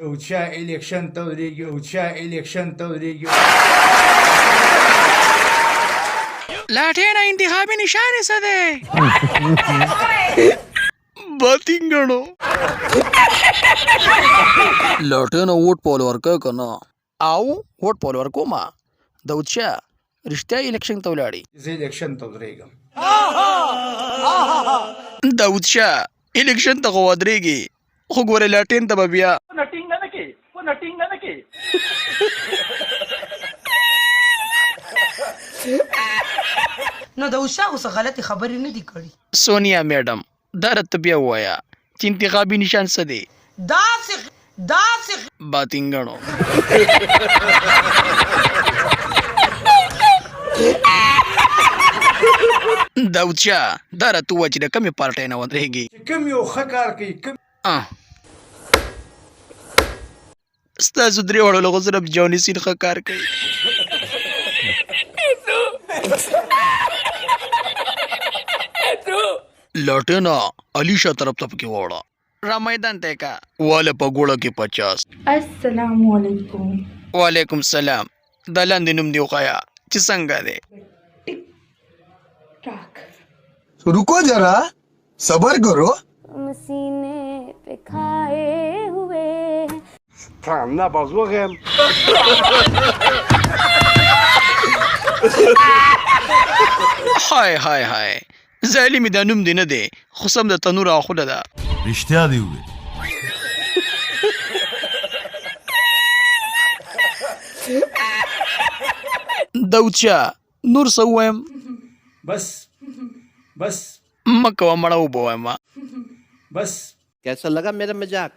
Daudsha Election tawriga, Daudsha Election tawriga. लाटेन इंतखाबी निशान सदे बातिंगणो लाटेन वोट पोलवर का कना आओ वोट पोलवर को मा दौच्या रिश्त्या इलेक्शन तवलाडी Election tawriga. दौच्या इलेक्शन तगवाद्रेगी खुगोरे लाटेन तबबिया نو دوشا اوس غلطی خبرې نه دی کړی सोनिया मैडम दरत बिया हुआ इंतखाबी निशान सदे داسې बातिंगणो दौच्या दरत वचरे कमी पार्टी न वद्रेगी Kam yau khakar kai kam ستاسو درې وړو لغو صرف جونی سین ښه کار کوي لټینا علیشا طرف ته پکې وړه را میدان ته کا واله په ګوړه کې 50 السلام علیکم وعلیکم السلام د لاندې نوم دی وقایا چې څنګه دی टाक रुको जरा सबर करो सीने पे खाए हुए Tamna bazwagam. हाय हाय हाय ظالم د نوم دی نه دی خو سم د تنور اخوله ده رښتیا دی وې دوچا نور سویم Bas مکه مړه وبوما bas. कैसा लगा मेरा मजाक